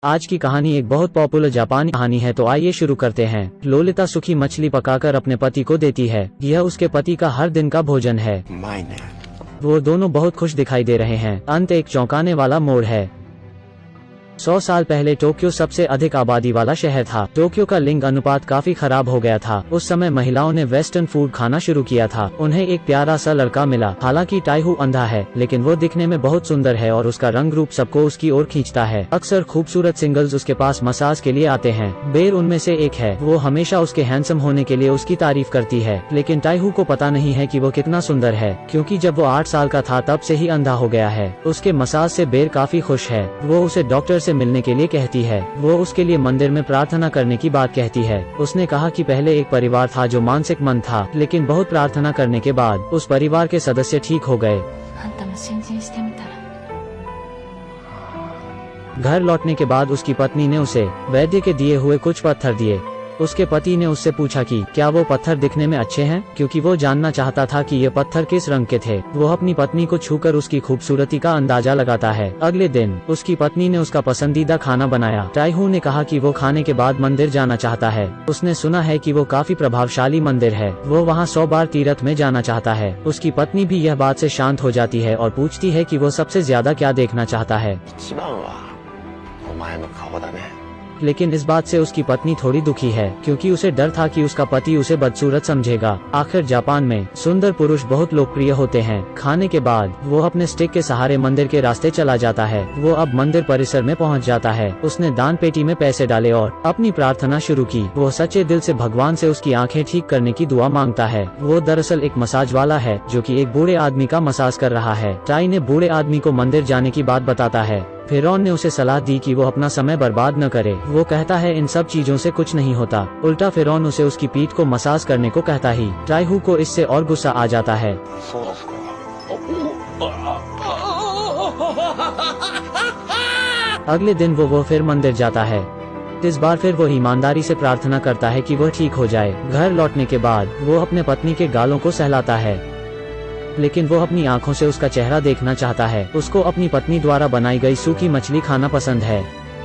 आज की कहानी एक बहुत पॉपुलर जापानी कहानी है, तो आइए शुरू करते हैं। लोलिता सूखी मछली पकाकर अपने पति को देती है। यह उसके पति का हर दिन का भोजन है। वो दोनों बहुत खुश दिखाई दे रहे हैं। अंत एक चौंकाने वाला मोड़ है। 100 साल पहले टोक्यो सबसे अधिक आबादी वाला शहर था। टोक्यो का लिंग अनुपात काफी खराब हो गया था। उस समय महिलाओं ने वेस्टर्न फूड खाना शुरू किया था। उन्हें एक प्यारा सा लड़का मिला। हालांकि टाइहू अंधा है, लेकिन वो दिखने में बहुत सुंदर है और उसका रंग रूप सबको उसकी ओर खींचता है। अक्सर खूबसूरत सिंगल्स उसके पास मसाज के लिए आते हैं। बेर उनमें से एक है। वो हमेशा उसके हैंडसम होने के लिए उसकी तारीफ करती है, लेकिन टाइहू को पता नहीं है कि वो कितना सुंदर है, क्योंकि जब वो 8 साल का था तब से ही अंधा हो गया है। उसके मसाज से बेर काफी खुश है। वो उसे डॉक्टर से मिलने के लिए कहती है। वो उसके लिए मंदिर में प्रार्थना करने की बात कहती है। उसने कहा कि पहले एक परिवार था जो मानसिक मंद था, लेकिन बहुत प्रार्थना करने के बाद उस परिवार के सदस्य ठीक हो गए। घर लौटने के बाद उसकी पत्नी ने उसे वैद्य के दिए हुए कुछ पत्थर दिए। उसके पति ने उससे पूछा कि क्या वो पत्थर दिखने में अच्छे हैं, क्योंकि वो जानना चाहता था कि ये पत्थर किस रंग के थे। वो अपनी पत्नी को छूकर उसकी खूबसूरती का अंदाजा लगाता है। अगले दिन उसकी पत्नी ने उसका पसंदीदा खाना बनाया। टाइहू ने कहा कि वो खाने के बाद मंदिर जाना चाहता है। उसने सुना है कि वो काफी प्रभावशाली मंदिर है। वो वहाँ 100 बार तीर्थ में जाना चाहता है। उसकी पत्नी भी यह बात से शांत हो जाती है और पूछती है कि वो सबसे ज्यादा क्या देखना चाहता है। लेकिन इस बात से उसकी पत्नी थोड़ी दुखी है, क्योंकि उसे डर था कि उसका पति उसे बदसूरत समझेगा। आखिर जापान में सुंदर पुरुष बहुत लोकप्रिय होते हैं। खाने के बाद वो अपने स्टिक के सहारे मंदिर के रास्ते चला जाता है। वो अब मंदिर परिसर में पहुंच जाता है। उसने दान पेटी में पैसे डाले और अपनी प्रार्थना शुरू की। वो सच्चे दिल से भगवान से उसकी आंखें ठीक करने की दुआ मांगता है। वो दरअसल एक मसाज वाला है, जो कि एक बूढ़े आदमी का मसाज कर रहा है। टाई ने बूढ़े आदमी को मंदिर जाने की बात बताता है। फिरौन ने उसे सलाह दी कि वो अपना समय बर्बाद न करे। वो कहता है इन सब चीजों से कुछ नहीं होता। उल्टा फिरौन उसे उसकी पीठ को मसाज करने को कहता ही टाइहू को इससे और गुस्सा आ जाता है। अगले दिन वो फिर मंदिर जाता है। इस बार फिर वो ईमानदारी से प्रार्थना करता है कि वह ठीक हो जाए। घर लौटने के बाद वो अपने पत्नी के गालों को सहलाता है, लेकिन वो अपनी आंखों से उसका चेहरा देखना चाहता है। उसको अपनी पत्नी द्वारा बनाई गई सूखी मछली खाना पसंद है।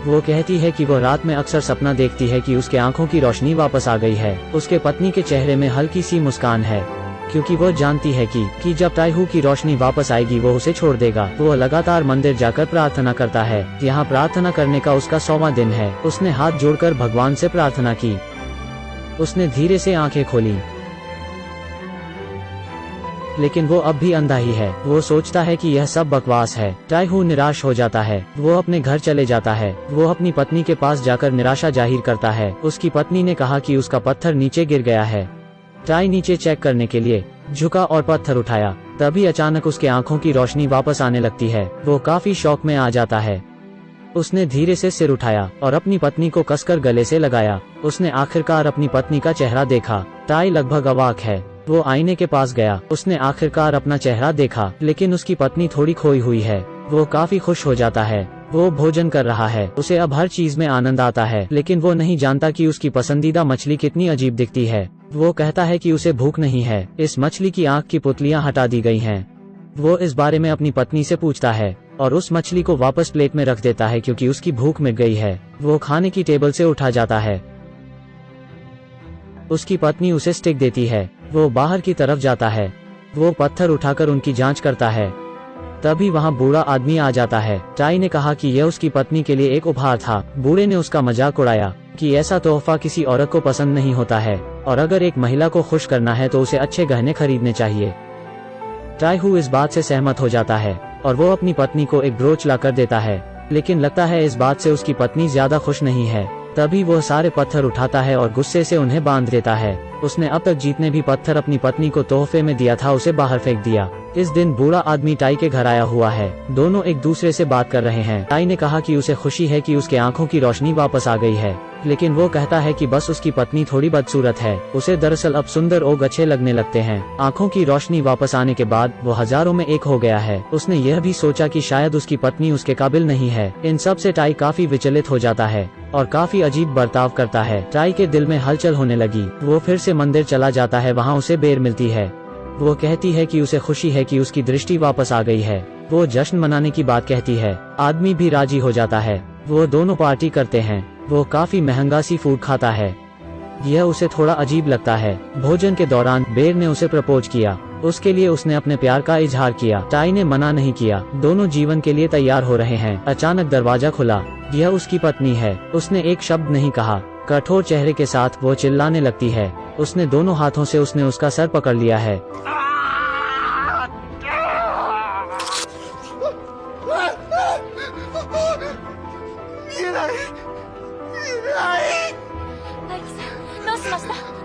वो कहती है कि वो रात में अक्सर सपना देखती है कि उसके आंखों की रोशनी वापस आ गई है। उसके पत्नी के चेहरे में हल्की सी मुस्कान है, क्योंकि वो जानती है कि जब टाइहू की रोशनी वापस आएगी वो उसे छोड़ देगा। वो लगातार मंदिर जाकर प्रार्थना करता है। यहाँ प्रार्थना करने का उसका 100वां दिन है। उसने हाथ जोड़कर भगवान से प्रार्थना की। उसने धीरे से आंखें खोली, लेकिन वो अब भी अंधा ही है। वो सोचता है कि यह सब बकवास है। टाइहू निराश हो जाता है। वो अपने घर चले जाता है। वो अपनी पत्नी के पास जाकर निराशा जाहिर करता है। उसकी पत्नी ने कहा कि उसका पत्थर नीचे गिर गया है। टाई नीचे चेक करने के लिए झुका और पत्थर उठाया। तभी अचानक उसके आंखों की रोशनी वापस आने लगती है। वो काफी शौक में आ जाता है। उसने धीरे से सिर उठाया और अपनी पत्नी को कसकर गले से लगाया। उसने आखिरकार अपनी पत्नी का चेहरा देखा। टाई लगभग अवाक है। वो आईने के पास गया। उसने आखिरकार अपना चेहरा देखा, लेकिन उसकी पत्नी थोड़ी खोई हुई है। वो काफी खुश हो जाता है। वो भोजन कर रहा है। उसे अब हर चीज में आनंद आता है, लेकिन वो नहीं जानता कि उसकी पसंदीदा मछली कितनी अजीब दिखती है। वो कहता है कि उसे भूख नहीं है। इस मछली की आँख की पुतलियाँ हटा दी गई हैं। वो इस बारे में अपनी पत्नी से पूछता है और उस मछली को वापस प्लेट में रख देता है, क्योंकि उसकी भूख मिट गई है। वो खाने की टेबल से उठा जाता है। उसकी पत्नी उसे स्टिक देती है। वो बाहर की तरफ जाता है। वो पत्थर उठाकर उनकी जांच करता है। तभी वहाँ बूढ़ा आदमी आ जाता है। टाई ने कहा कि यह उसकी पत्नी के लिए एक उपहार था। बूढ़े ने उसका मजाक उड़ाया कि ऐसा तोहफा किसी औरत को पसंद नहीं होता है, और अगर एक महिला को खुश करना है तो उसे अच्छे गहने खरीदने चाहिए। टाइहू इस बात से सहमत हो जाता है और वो अपनी पत्नी को एक ब्रोच ला कर देता है, लेकिन लगता है इस बात से उसकी पत्नी ज्यादा खुश नहीं है। तभी वो सारे पत्थर उठाता है और गुस्से से उन्हें बांध देता है। उसने अब तक जितने भी पत्थर अपनी पत्नी को तोहफे में दिया था उसे बाहर फेंक दिया। इस दिन बूढ़ा आदमी टाई के घर आया हुआ है। दोनों एक दूसरे से बात कर रहे हैं। टाई ने कहा कि उसे खुशी है कि उसके आंखों की रोशनी वापस आ गई है, लेकिन वो कहता है कि बस उसकी पत्नी थोड़ी बदसूरत है। उसे दरअसल अब सुंदर और अच्छे लगने लगते हैं। आंखों की रोशनी वापस आने के बाद वो हजारों में एक हो गया है। उसने यह भी सोचा कि शायद उसकी पत्नी उसके काबिल नहीं है। इन सब से टाई काफी विचलित हो जाता है और काफी अजीब बर्ताव करता है। टाई के दिल में हलचल होने लगी। वो फिर से मंदिर चला जाता है। वहाँ उसे बेर मिलती है। वो कहती है कि उसे खुशी है कि उसकी दृष्टि वापस आ गई है। वो जश्न मनाने की बात कहती है। आदमी भी राजी हो जाता है। वो दोनों पार्टी करते हैं। वो काफी महंगा सी फूड खाता है। यह उसे थोड़ा अजीब लगता है। भोजन के दौरान बेर ने उसे प्रपोज किया। उसके लिए उसने अपने प्यार का इजहार किया। टाई ने मना नहीं किया। दोनों जीवन के लिए तैयार हो रहे हैं। अचानक दरवाजा खुला। यह उसकी पत्नी है। उसने एक शब्द नहीं कहा। कठोर चेहरे के साथ वो चिल्लाने लगती है। उसने दोनों हाथों से उसका सर पकड़ लिया है।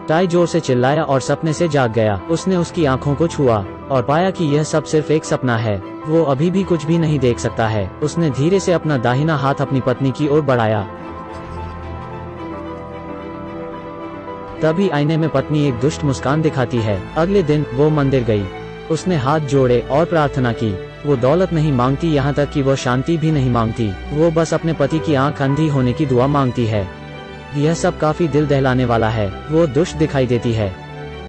टाई जोर से चिल्लाया और सपने से जाग गया। उसने उसकी आंखों को छुआ और पाया कि यह सब सिर्फ एक सपना है। वो अभी भी कुछ भी नहीं देख सकता है। उसने धीरे से अपना दाहिना हाथ अपनी पत्नी की ओर बढ़ाया। तभी आईने में पत्नी एक दुष्ट मुस्कान दिखाती है। अगले दिन वो मंदिर गई। उसने हाथ जोड़े और प्रार्थना की। वो दौलत नहीं मांगती, यहाँ तक कि वो शांति भी नहीं मांगती। वो बस अपने पति की आंख अंधी होने की दुआ मांगती है। यह सब काफी दिल दहलाने वाला है। वो दुष्ट दिखाई देती है।